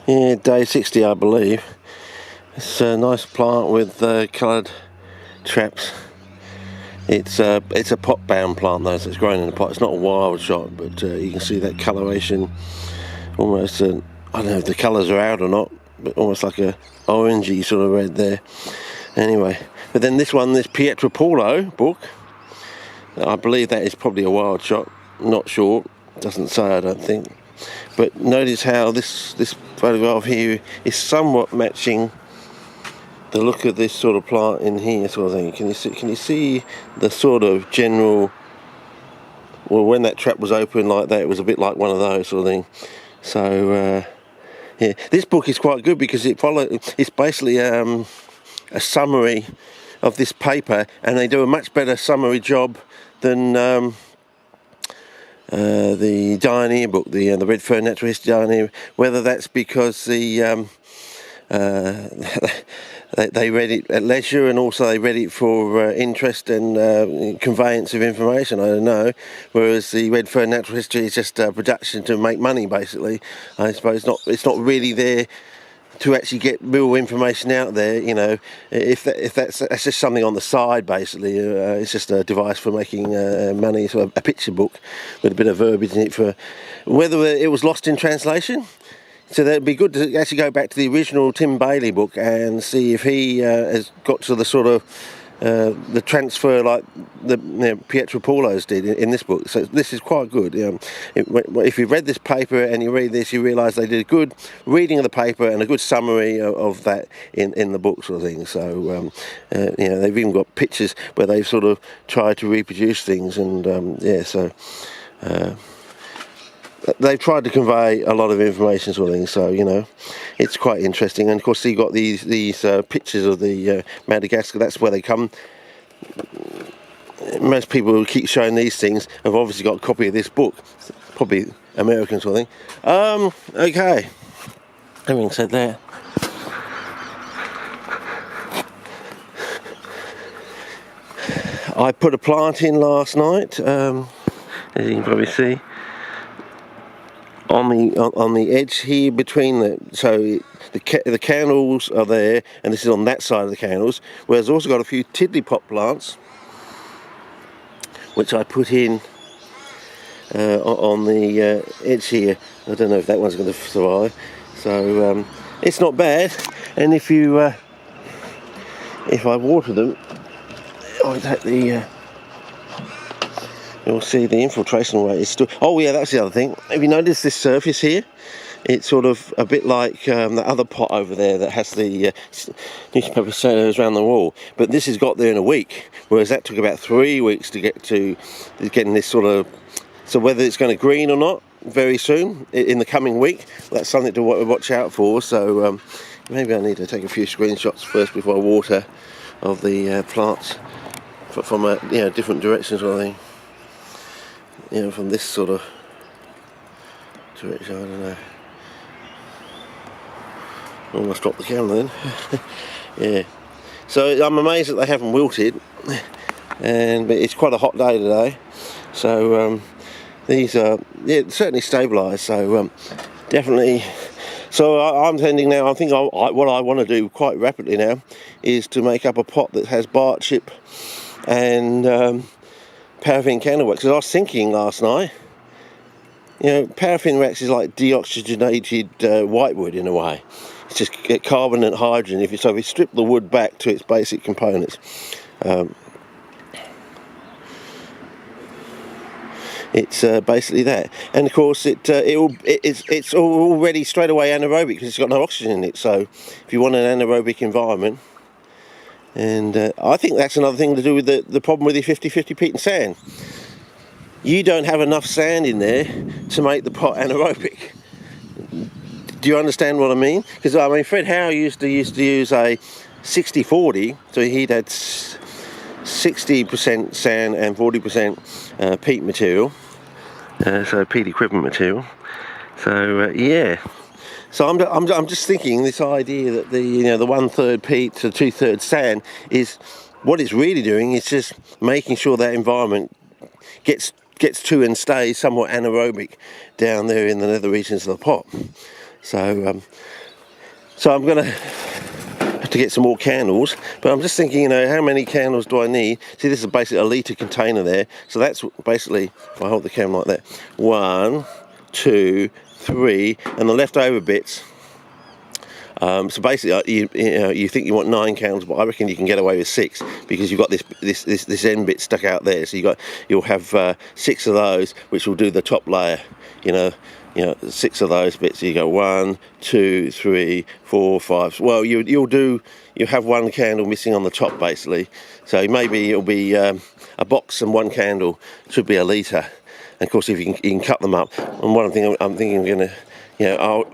Yeah, day 60 I believe. It's a nice plant with coloured traps. It's a pot bound plant though, so it's grown in a pot. It's not a wild shot, but you can see that coloration, almost I don't know if the colours are out or not, but almost like a orangey sort of red there. Anyway, but then this one, this Pietro Paulo book, I believe that is probably a wild shot. Not sure, doesn't say, I don't think. But notice how this photograph here is somewhat matching the look of this sort of plant in here, sort of thing. Can you see the sort of general? Well, when that trap was open like that, it was a bit like one of those sort of thing. So yeah, this book is quite good because it's basically a summary of this paper, and they do a much better summary job than the Dioneer book, the Red Fern Natural History Dioneer. Whether that's because they read it at leisure, and also they read it for interest and conveyance of information, I don't know. Whereas the Red Fern Natural History is just a production to make money, basically. I suppose it's not really there to actually get real information out there, you know. If that's just something on the side, basically. It's just a device for making money. So a picture book with a bit of verbiage in it for whether it was lost in translation. So that'd be good to actually go back to the original Tim Bailey book and see if he has got to the sort of the transfer like the Pietro Paulo's did in this book. So this is quite good. If you read this paper and you read this, you realise they did a good reading of the paper and a good summary of that in the book, sort of thing. So they've even got pictures where they've sort of tried to reproduce things, and they've tried to convey a lot of information, sort of thing. So it's quite interesting. And of course, you got these pictures of the Madagascar. That's where they come. Most people who keep showing these things have obviously got a copy of this book. Probably American, sort of thing. Okay. Having said that, I put a plant in last night. As you can probably see, on the edge here between the candles are there, and this is on that side of the candles, whereas I've also got a few tiddly pot plants which I put in on the edge here. I don't know if that one's going to survive, so it's not bad. And if I water them, I take the you'll see the infiltration rate is still... Oh yeah, that's the other thing. Have you noticed this surface here? It's sort of a bit like the other pot over there that has the newspaper sellers around the wall. But this has got there in a week, whereas that took about 3 weeks to get to getting this sort of... So whether it's going to green or not very soon, in the coming week, that's something to watch out for. So maybe I need to take a few screenshots first before I water of the plants from a different directions, sort of thing. From this sort of direction, I don't know. Almost dropped the camera then. Yeah. So I'm amazed that they haven't wilted, but it's quite a hot day today. So these are certainly stabilised. So definitely. So I'm tending now. I think what I want to do quite rapidly now is to make up a pot that has bark chip and paraffin candle wax. Because I was thinking last night, Paraffin-WAX is like deoxygenated whitewood in a way. It's just carbon and hydrogen. If you strip the wood back to its basic components, it's basically that. And of course, it's already straight away anaerobic because it's got no oxygen in it. So if you want an anaerobic environment. And I think that's another thing to do with the problem with your 50-50 peat and sand. You don't have enough sand in there to make the pot anaerobic. Do you understand what I mean? Because Fred Howe used to use a 60-40, so he'd had 60% sand and 40% peat material, so peat equivalent material. So yeah. So I'm just thinking this idea that the 1/3 peat to 2/3 sand is what it's really doing is just making sure that environment gets to and stays somewhat anaerobic down there in the nether regions of the pot. So so I'm gonna have to get some more candles, but I'm just thinking, you know, how many candles do I need? See, this is basically a litre container there, so that's basically, if I hold the camera like that, 1, 2, 3, and the leftover bits. So basically, you think you want 9 candles, but I reckon you can get away with 6 because you've got this end bit stuck out there. So you'll have 6 of those, which will do the top layer. You know, 6 of those bits. So you go 1, 2, 3, 4, 5. Well, you'll have 1 candle missing on the top basically. So maybe it'll be a box and 1 candle should be a litre. And of course, if you can cut them up. And one thing I'm thinking I'm gonna, you know,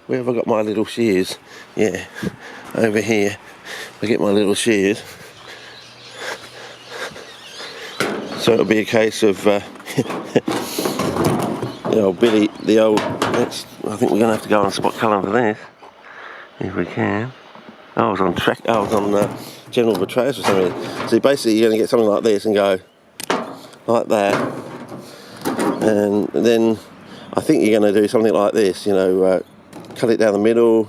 where have I got my little shears? Yeah, over here. I get my little shears. So it'll be a case of the old Billy, I think we're going to have to go on spot colour for this, if we can. I was on General Betrayers or something. So basically you're going to get something like this and go like that. And then I think you're going to do something like this, you know, cut it down the middle,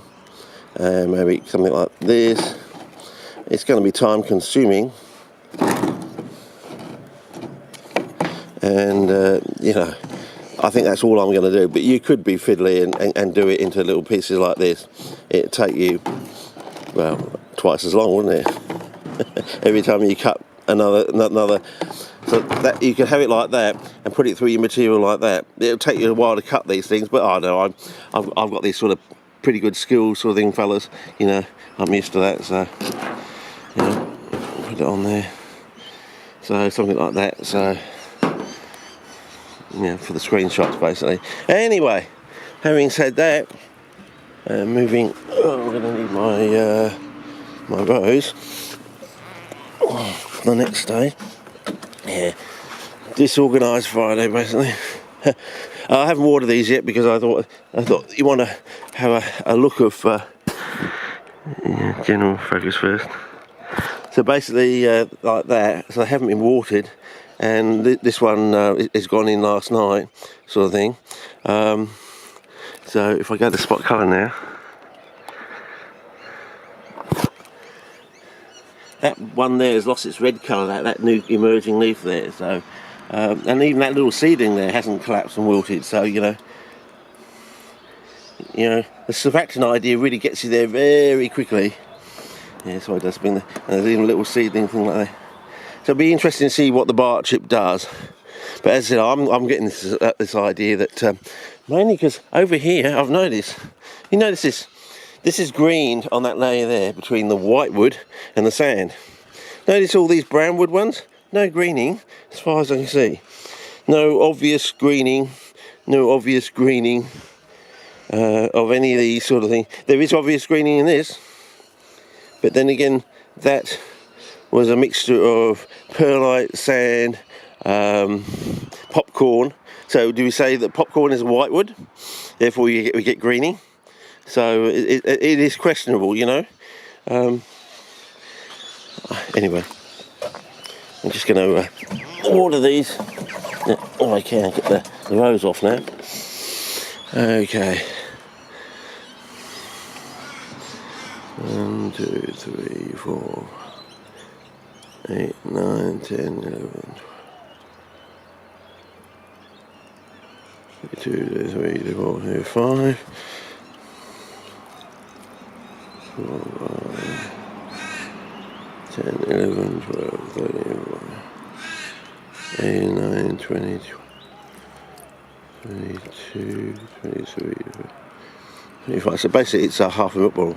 and maybe something like this. It's going to be time consuming, and you know, I think that's all I'm going to do. But you could be fiddly and do it into little pieces like this. It'd take you, well, twice as long, wouldn't it? Every time you cut another. So that you can have it like that and put it through your material like that. It'll take you a while to cut these things, but I know I've got these sort of pretty good skills sort of thing, fellas. You know, I'm used to that. So, you know, put it on there. So something like that. So, yeah, for the screenshots basically. Anyway, having said that, moving. Oh, I'm gonna need my rose for the next day. Yeah, disorganised Friday basically. I haven't watered these yet because I thought you want to have a look of general focus first. So basically like that. So they haven't been watered, and this one is gone in last night, sort of thing. So if I go to spot colour now. That one there has lost its red colour, that new emerging leaf there. So, and even that little seedling there hasn't collapsed and wilted. So you know, the surfactant idea really gets you there very quickly. Yeah, so it does bring and there's even a little seedling thing like that. So it'll be interesting to see what the bark chip does. But as I said, I'm getting this idea that mainly because over here I've noticed. You notice this. This is green on that layer there between the white wood and the sand. Notice all these brown wood ones? No greening, as far as I can see. No obvious greening of any of these sort of things. There is obvious greening in this, but then again, that was a mixture of perlite, sand, popcorn. So do we say that popcorn is a white wood, therefore we get greening? So it is questionable, you know. Anyway, I'm just going to order these. Oh, I can get the rose off now. Okay. 1, 2, 3, 4, 8, 9, 10, 11, 2, 3, 4, 5. 10, 11, 12, 13, 18, 19, 20, 22, 23, 25. So basically it's a half a football.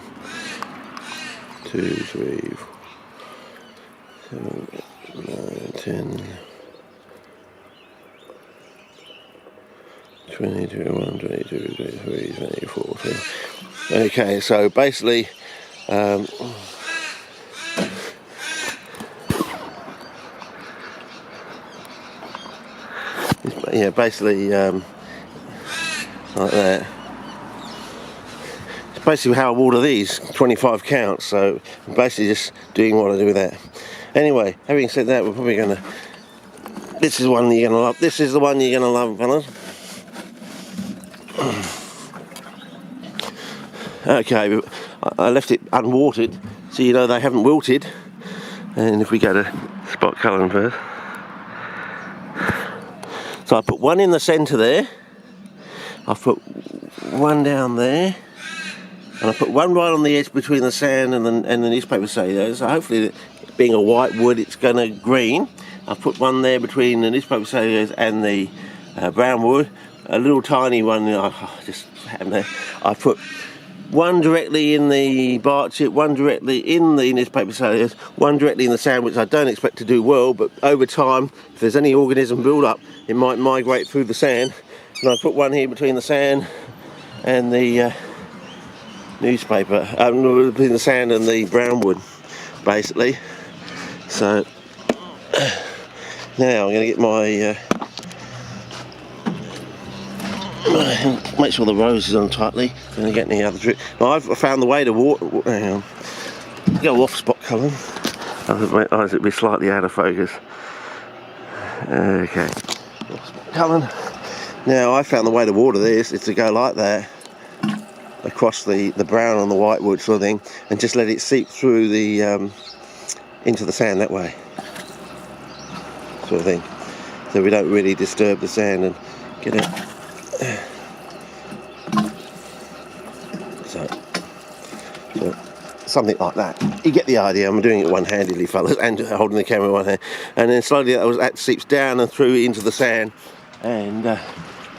2, 3, 4, 7, 8, 9, 10, 20, 21, 22, 23, 24, 25. Okay, so basically yeah, basically like that. It's basically how I water these 25 counts, so I'm basically just doing what I do with that. Anyway, having said that, we're probably gonna, this is one you're gonna love. This is the one you're gonna love, fellas. Okay, I left it unwatered, so you know they haven't wilted. And if we go to spot colouring first. So I put one in the centre there, I put one down there, and I put one right on the edge between the sand and the newspaper cellulose. So hopefully, being a white wood, it's going to green. I put one there between the newspaper cellulose and the brown wood. A little tiny one, just happened there. I put one directly in the bark chip, one directly in the newspaper cellulose, one directly in the sand, which I don't expect to do well, but over time, if there's any organism build up, it might migrate through the sand. And I put one here between the sand and the newspaper, between the sand and the brown wood, basically. So now I'm going to get my make sure the rose is on tightly. Going to get any other drip. Now I've found the way to water. Hang on. Go off spot colouring. Otherwise it'll be slightly out of focus. Okay. Off spot colouring. Now I found the way to water this is to go like that across the brown on the white wood sort of thing, and just let it seep through the into the sand that way, sort of thing. So we don't really disturb the sand and get it. So something like that. You get the idea. I'm doing it one-handedly, fellas, and holding the camera in one hand. And then slowly that seeps down and through into the sand, and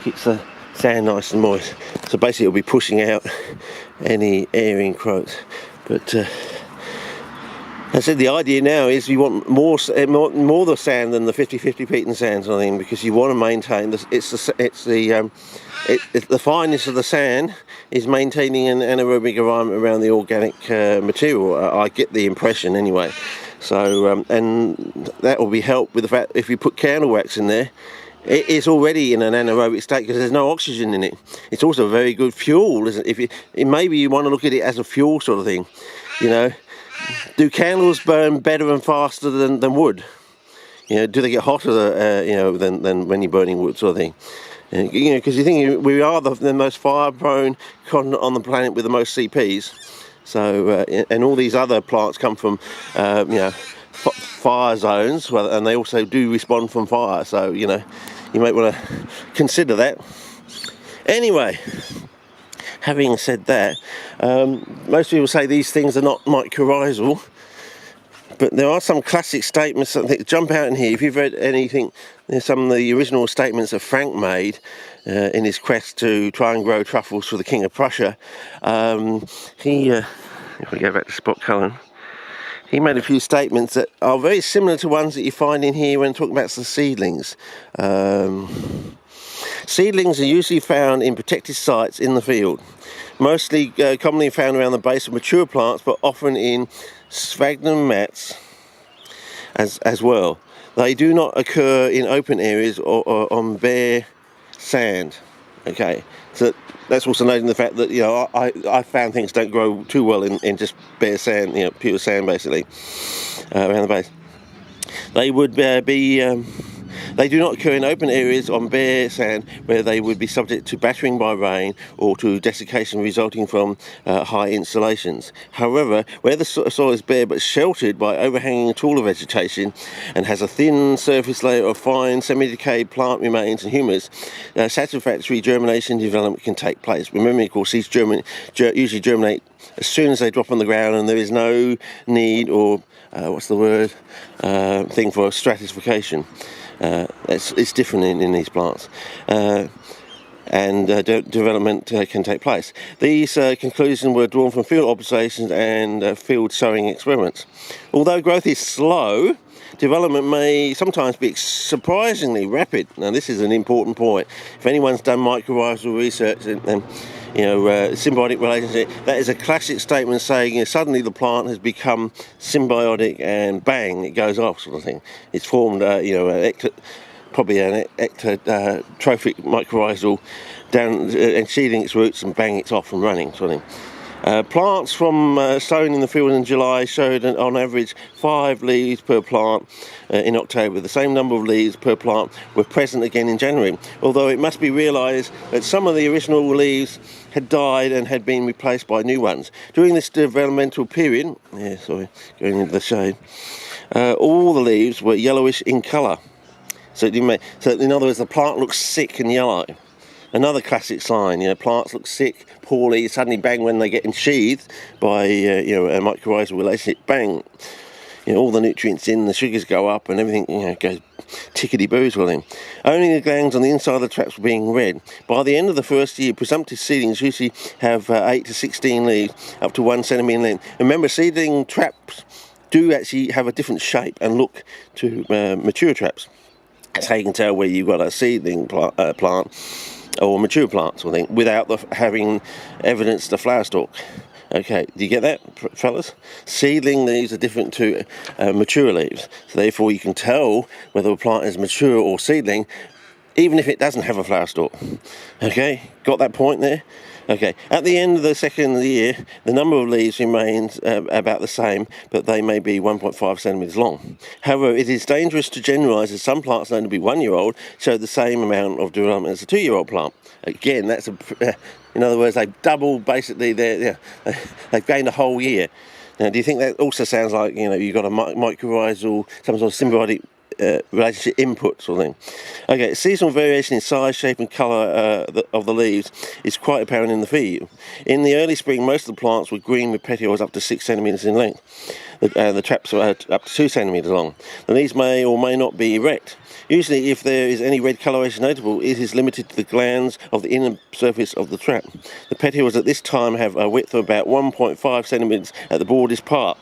keeps the sand nice and moist. So basically, it'll be pushing out any air encroach. But I said the idea now is you want more the sand than the 50-50 peat and sand sort of thing, because you want to maintain the fineness of the sand is maintaining an anaerobic environment around the organic material. I get the impression anyway. So and that will be helped with the fact if you put candle wax in there, it is already in an anaerobic state because there's no oxygen in it. It's also a very good fuel, isn't it? Maybe you want to look at it as a fuel sort of thing, you know. Do candles burn better and faster than wood? You know, do they get hotter, than when you're burning wood, sort of thing? You know, because you think we are the most fire-prone continent on the planet with the most CPs. So, and all these other plants come from, fire zones, and they also do respond from fire. So, you know, you might want to consider that. Anyway. Having said that, most people say these things are not mycorrhizal, but there are some classic statements that jump out in here. If you've read anything, some of the original statements that Frank made in his quest to try and grow truffles for the King of Prussia, if we go back to spot colouring, he made a few statements that are very similar to ones that you find in here when talking about the seedlings. Seedlings are usually found in protected sites in the field, mostly commonly found around the base of mature plants, but often in sphagnum mats as well. They do not occur in open areas or on bare sand. Okay, so that's also noting the fact that, you know, I found things don't grow too well in just bare sand, you know, pure sand basically, around the base. They would they do not occur in open areas on bare sand where they would be subject to battering by rain or to desiccation resulting from high insulations. However, where the soil is bare but sheltered by overhanging taller vegetation and has a thin surface layer of fine semi-decayed plant remains and humus, satisfactory germination development can take place. Remember, of course, these usually germinate as soon as they drop on the ground, and there is no need or thing for stratification. It's different in these plants, and development can take place. These conclusions were drawn from field observations and field sowing experiments. Although growth is slow, development may sometimes be surprisingly rapid. Now, this is an important point. If anyone's done mycorrhizal research and symbiotic relationship, that is a classic statement saying, you know, suddenly the plant has become symbiotic and bang, it goes off, sort of thing. It's formed, probably an ectotrophic mycorrhizal down and sheathing its roots and bang, it's off and running, sort of thing. Plants from sown in the field in July showed on average 5 leaves per plant in October. The same number of leaves per plant were present again in January, although it must be realised that some of the original leaves had died and had been replaced by new ones. During this developmental period, going into the shade, all the leaves were yellowish in colour. So in other words, the plant looks sick and yellow. Another classic sign, plants look sick, poorly, suddenly bang, when they get ensheathed by, a mycorrhizal relationship, bang, all the nutrients in, the sugars go up and everything, goes tickety-boo sort of thing. Only the glands on the inside of the traps were being red. By the end of the first year, presumptive seedlings usually have 8 to 16 leaves, up to 1 centimetre in length. Remember, seedling traps do actually have a different shape and look to mature traps. That's how you can tell where you've got a seedling plant or mature plant sort of thing, without having evidence the flower stalk. Okay, do you get that, fellas? Seedling leaves are different to mature leaves, so therefore you can tell whether a plant is mature or seedling, even if it doesn't have a flower stalk. Okay, got that point there? Okay, at the end of the second year, the number of leaves remains about the same, but they may be 1.5 centimetres long. However, it is dangerous to generalise, as some plants known to be 1-year-old show the same amount of development as a 2-year-old plant. Again, that's in other words, they've doubled basically they've gained a whole year. Now, do you think that also sounds like you've got a mycorrhizal, some sort of symbiotic relationship input sort of thing? Okay, seasonal variation in size, shape and colour of the leaves is quite apparent in the field. In the early spring, most of the plants were green with petioles up to 6 centimetres in length. The traps were up to 2 centimetres long. The leaves may or may not be erect. Usually, if there is any red coloration notable, it is limited to the glands of the inner surface of the trap. The petioles at this time have a width of about 1.5 centimetres at the bordest part.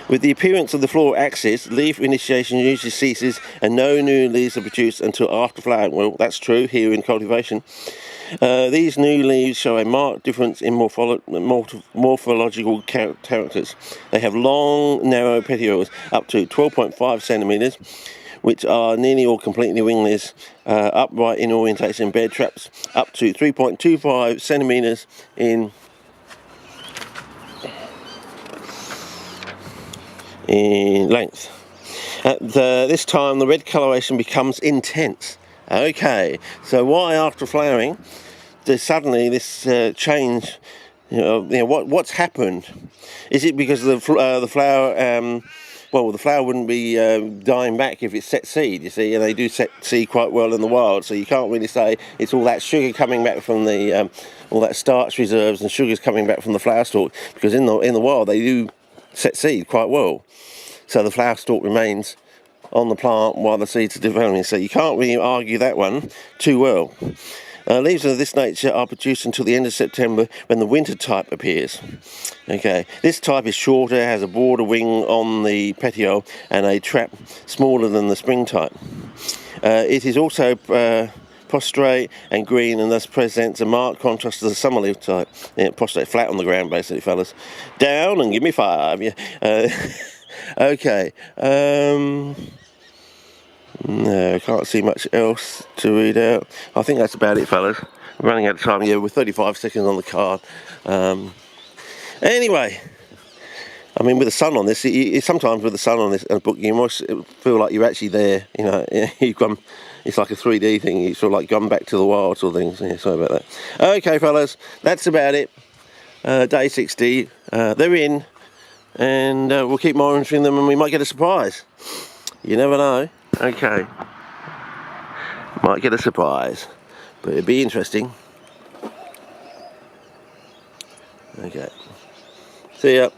With the appearance of the floral axis, leaf initiation usually ceases and no new leaves are produced until after flowering. Well, that's true here in cultivation. These new leaves show a marked difference in morphological characters. They have long, narrow petioles up to 12.5 centimetres, which are nearly or completely wingless, upright in orientation, bed traps up to 3.25 centimetres in length. At this time, the red coloration becomes intense. Okay, so why after flowering there's suddenly this change? What's happened? Is it because the flower? Well, the flower wouldn't be dying back if it's set seed, you see, and they do set seed quite well in the wild, so you can't really say it's all that sugar coming back from the all that starch reserves and sugars coming back from the flower stalk, because in the wild they do set seed quite well, so the flower stalk remains on the plant while the seeds are developing, so you can't really argue that one too well. Leaves of this nature are produced until the end of September, when the winter type appears. Okay, this type is shorter, has a broader wing on the petiole and a trap smaller than the spring type. It is also prostrate and green, and thus presents a marked contrast to the summer leaf type. Prostrate, flat on the ground basically, fellas. Down and give me 5. Yeah. Okay. No, I can't see much else to read out. I think that's about it, fellas. We're running out of time. Yeah, we're 35 seconds on the card. Anyway, I mean, with the sun on this, sometimes with the sun on this book, you must feel like you're actually there. You've gone. It's like a 3D thing. You sort of like gone back to the wild sort of thing. So yeah, sorry about that. Okay, fellas, that's about it. Day 60. They're in, and we'll keep monitoring them, and we might get a surprise. You never know. Okay, might get a surprise, but it'd be interesting. Okay, see ya.